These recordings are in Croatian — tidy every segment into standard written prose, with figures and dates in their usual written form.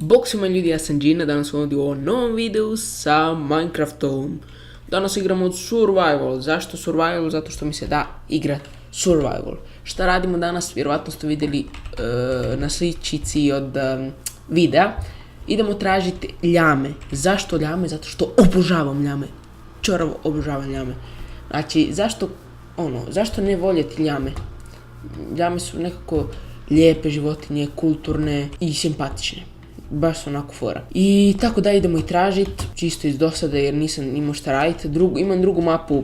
Bok svima ljudi, ja sam Gina, danas ovdje u ovom novom videu sa Minecraftom. Danas igramo od Survival. Zašto Survival? Zato što mi se da igrat Survival. Šta radimo danas? Vjerovatno ste vidjeli na sličici od videa. Idemo tražiti ljame. Zašto ljame? Zato što obožavam ljame. Čoravo obožavam ljame. Znači, zašto ne voljeti ljame? Ljame su nekako lijepe životinje, kulturne i simpatične. Baš su onako fora. I tako da idemo i tražit, čisto iz dosade jer nisam imao šta raditi. Imam drugu mapu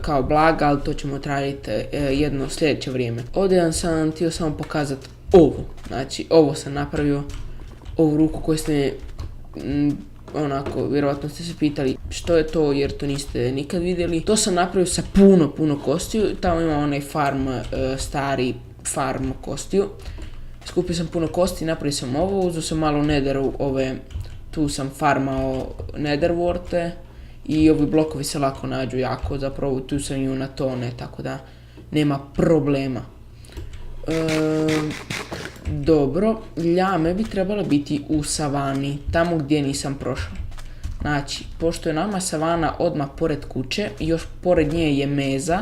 kao blaga, ali to ćemo tražiti jedno sljedeće vrijeme. Ovdje sam htio samo pokazati ovo. Znači, ovo sam napravio. Ovu ruku koju ste onako, vjerovatno ste se pitali što je to jer to niste nikad vidjeli. To sam napravio sa puno kostiju. Tamo ima onaj stari farm kostiju. Skupio sam puno kosti, napravio sam ovo, uzeo sam malo nederu, tu sam farmao netherworte i ovi blokovi se lako nađu jako, zapravo tu sam ju na tone, tako da nema problema. Dobro, ljame bi trebale biti u savani, tamo gdje nisam prošao. Znači, pošto je nama savana odmah pored kuće, još pored nje je meza,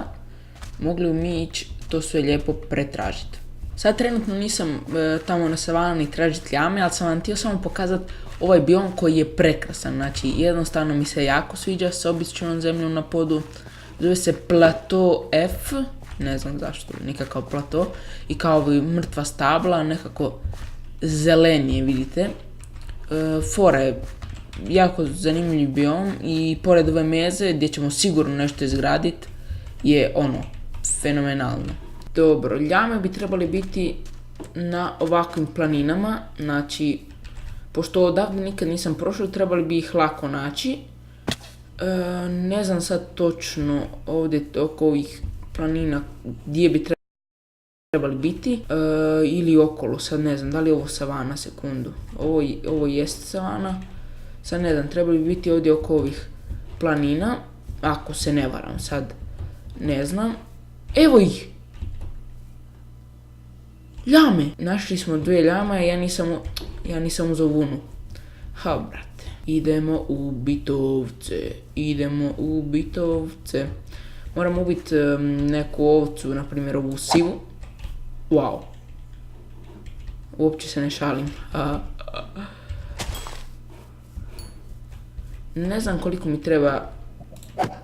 mogli mi ići to sve lijepo pretražiti. Sad trenutno nisam tamo na savani tražiti ljame, ali sam vam htio samo pokazati ovaj biom koji je prekrasan. Znači, jednostavno mi se jako sviđa s običnom zemljom na podu. Zove se Plateau F, ne znam zašto, nikakav plato. I kao ovi mrtva stabla, nekako zelenije, vidite. Fora je jako zanimljiv biom i pored ove meze gdje ćemo sigurno nešto izgraditi je fenomenalno. Dobro, ljame bi trebali biti na ovakvim planinama, znači, pošto odavde nikad nisam prošao, trebali bi ih lako naći. Ne znam sad točno ovdje oko ovih planina gdje bi trebali biti, ili okolo, sad ne znam, da li je ovo savana, sekundu. Ovo jest savana, sad ne znam, trebali bi biti ovdje oko ovih planina, ako se ne varam, sad ne znam. Evo ih! Ljame! Našli smo 2 ljama i ja nisam uzeo vunu. Ha, brate. Idemo u bitovce. Moram ubiti neku ovcu, na primjer ovu sivu. Wow. Uopće se ne šalim. Ne znam koliko mi treba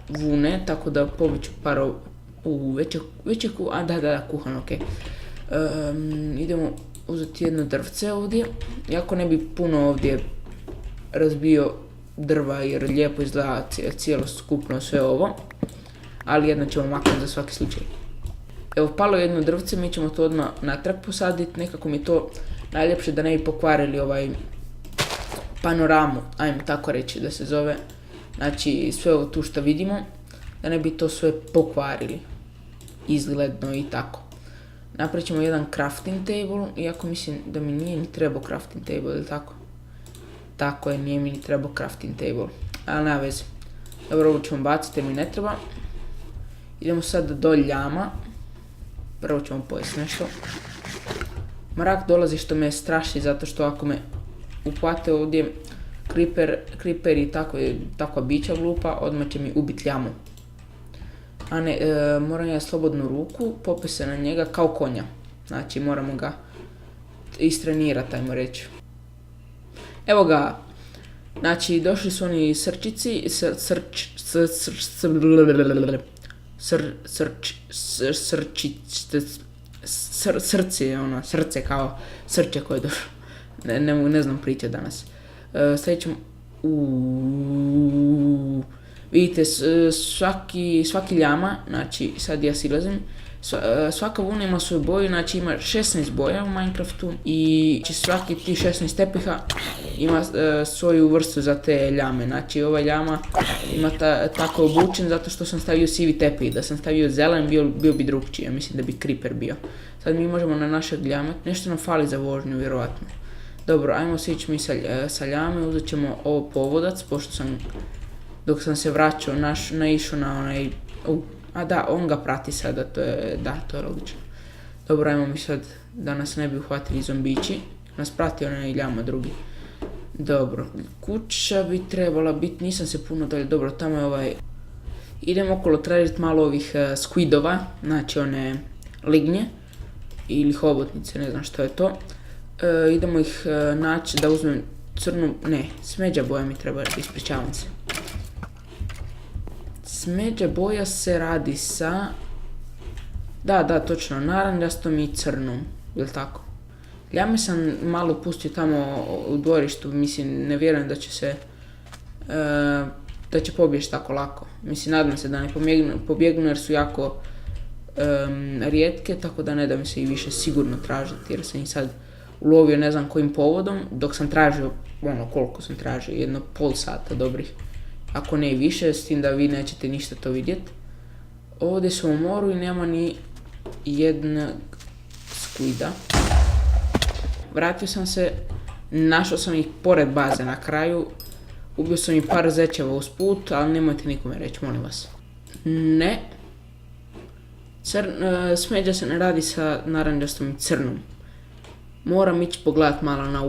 vune, tako da pobiću par veće kuhan, okej. Idemo uzeti jedno drvce ovdje, iako ne bi puno ovdje razbio drva jer lijepo izgleda cijelo skupno sve ovo, ali jedno ćemo maknuti za svaki slučaj. Evo, palo jedno drvce, mi ćemo to odmah natrag posaditi, nekako mi to najljepše da ne bi pokvarili ovaj panoramu, ajmo tako reći da se zove, znači sve ovo tu što vidimo, da ne bi to sve pokvarili, izgledno i tako. Napravit ćemo jedan crafting table, iako mislim da mi nije ni trebao crafting table, ili tako? Tako je, nije mi ni trebao crafting table, ali nema veze. Dobro, ovo ćemo baciti jer mi ne treba. Idemo sad do ljama. Prvo ćemo pojesti nešto. Mrak dolazi što me straši, zato što ako me uhvate ovdje creeper i takva bića glupa, odmah će mi ubiti ljamu. A ne, moram ja slobodnu ruku, popet se na njega kao konja. Znači, moramo ga istrenirati, ajmo reći. Evo ga. Znači, došli su oni srčici, srce kao srče koje je došlo. Ne znam pričati danas. Sljedećemo, vidite, svaki ljama, znači sad ja silazim, svaka vuna ima svoju boju, znači ima 16 boja u Minecraftu i svaki ti 16 tepiha ima svoju vrstu za te ljame. Znači ova ljama ima tako obučen zato što sam stavio sivi tepih, da sam stavio zelen bio bi drugčiji, ja mislim da bi creeper bio. Sad mi možemo na našeg ljame, nešto nam fali za vožnju vjerovatno. Dobro, ajmo sići mi sa ljame, uzet ćemo ovo povodac, pošto dok sam se vraćao, naišao na onaj, on ga prati sada, to je logično. Dobro, ajmo mi sad, da nas ne bi uhvatili zombići, nas prati onaj ljama drugi. Dobro, kuća bi trebala biti, nisam se puno dalje, dobro, tamo je ovaj... Idemo okolo tražiti malo ovih squidova, znači one lignje ili hobotnice, ne znam što je to. Idemo ih naći da uzmem crnu, ne, smeđa boja mi treba, ispričavam se. Smeđa boja se radi sa... Da, točno, naranđastom i crnom, jel tako? Ljame sam malo pustio tamo u dvorištu, mislim, ne vjerujem da će se... da će pobjeći tako lako. Mislim, nadam se da ne pobjegnu jer su jako rijetke, tako da ne da mi se i više sigurno tražiti jer sam ih sad ulovio ne znam kojim povodom, dok sam tražio, koliko sam tražio, jedno pol sata dobrih, ako ne i više, s tim da vi nećete ništa to vidjeti. Ovdje su u moru i nema ni jednog squida. Vratio sam se, našao sam ih pored baze na kraju, ubio sam i par zečeva usput, ali nemojte nikome reći, molim vas. Ne. Smeđa se ne radi sa naranđastom i crnom. Moram ići pogledat malo na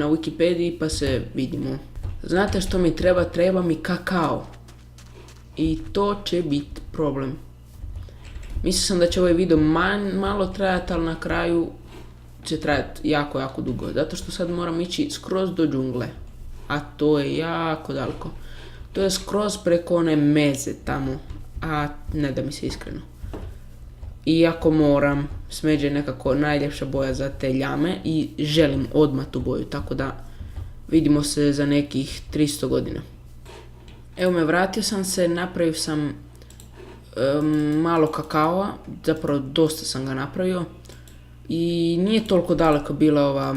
Wikipediji pa se vidimo. Znate što mi treba? Treba mi kakao. I to će biti problem. Mislio sam da će ovaj video malo trajati, ali na kraju će trajati jako dugo. Zato što sad moram ići skroz do džungle. A to je jako daleko. To je skroz preko one meze tamo. A ne da mi se iskreno. Iako moram, smeđa je nekako najljepša boja za te ljame i želim odmah tu boju. Tako da vidimo se za nekih 300 godina. Evo me, vratio sam se, napravio sam malo kakaoa. Zapravo dosta sam ga napravio. I nije toliko daleko bila ova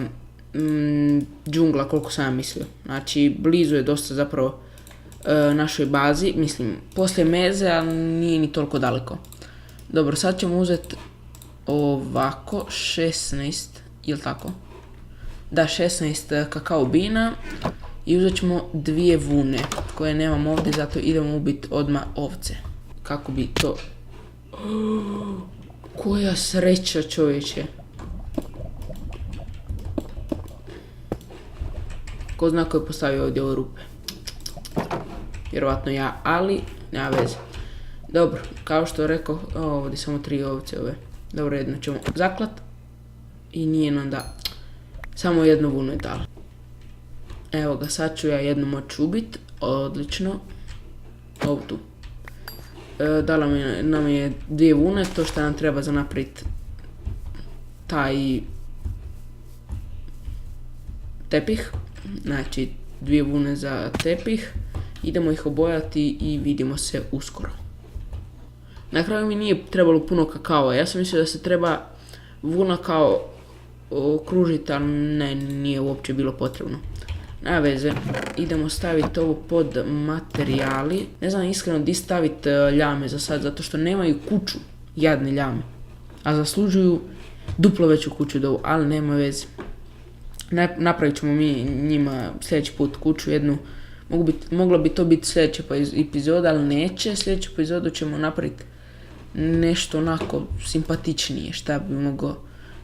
džungla koliko sam ja mislio. Znači blizu je dosta zapravo našoj bazi. Mislim, poslije meze, ali nije ni toliko daleko. Dobro, sad ćemo uzeti ovako 16, jel tako? Da, 16 kakao bina i uzet ćemo 2 vune koje nemam ovdje, zato idemo ubiti odmah ovce. Kako bi to... Koja sreća, čovječe. Ko zna ko je postavio ovdje ove rupe? Vjerovatno ja, ali nema veze. Dobro, kao što rekao, ovdje samo 3 ovce ove. Dobro, jedno ćemo zaklat. I nije nam da. Samo jednu vunu je dala. Evo ga, sad ću ja jednu moći ubit. Odlično. Ovo tu. Dala nam je 2 vune, to što nam treba za napraviti taj tepih. Znači 2 vune za tepih. Idemo ih obojati i vidimo se uskoro. Na kraju mi nije trebalo puno kakao. Ja sam mislio da se treba vuna kao okružiti, ali ne, nije uopće bilo potrebno. Nema veze, idemo staviti ovo pod materijali. Ne znam iskreno di staviti ljame za sad, zato što nemaju kuću, jadne ljame. A zaslužuju duplo veću kuću od ovu, ali nema veze. Napravit ćemo mi njima sljedeći put kuću jednu. Moglo bi to biti sljedeća epizoda, ali neće. Sljedeću epizodu ćemo napraviti nešto onako simpatičnije, šta bi mogao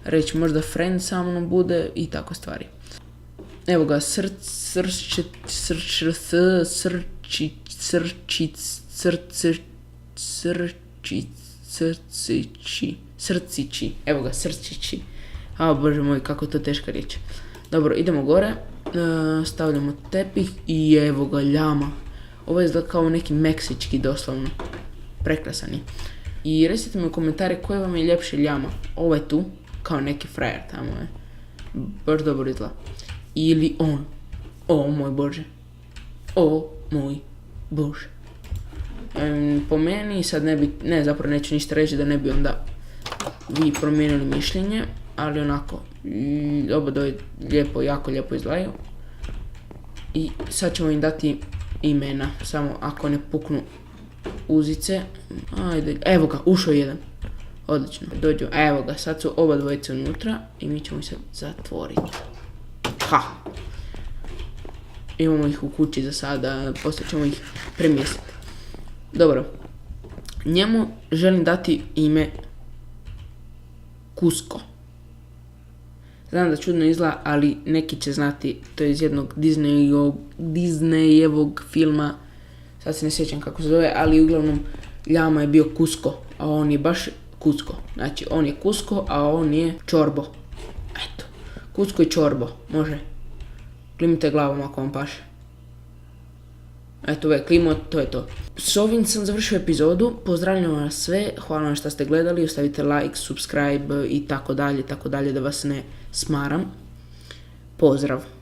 reći, možda friend sa mnom bude i tako stvari. Evo ga, srcići, evo ga, srcići. A bože moj, kako to teška riječ. Dobro, idemo gore, stavljamo tepih i evo ga, ljama. Ovo je kao neki meksički doslovno, prekrasan je. I recite mi u komentare koje vam je ljepše ljama. Ovo je tu, kao neki frajer tamo je. Baš dobro izgleda. Ili on. O moj bože. O moj bože. Po meni sad zapravo neću ništa reći da ne bi onda vi promijenili mišljenje. Ali onako, oba dvoje lijepo, jako lijepo izgledaju. I sad ćemo im dati imena, samo ako ne puknu uzice. Ajde, evo ga, ušao jedan. Odlično, dođu, evo ga, sad su oba dvojice unutra i mi ćemo ih sad zatvoriti. Ha! Imamo ih u kući za sada, poslije ćemo ih premjestiti. Dobro, njemu želim dati ime Kusko. Znam da čudno izgleda, ali neki će znati, to je iz jednog Disneyevog filma, sad se ne sjećam kako se zove, ali uglavnom Llama je bio Cusco, a on je baš Cusco. Znači, on je Cusco, a on je Čorbo. Eto, Cusco i Čorbo, može. Klimite glavom ako vam paše. Eto, klimo, to je to. S ovim sam završio epizodu, pozdravljam vas sve, hvala vam što ste gledali, ostavite like, subscribe i tako dalje, da vas ne smaram. Pozdrav!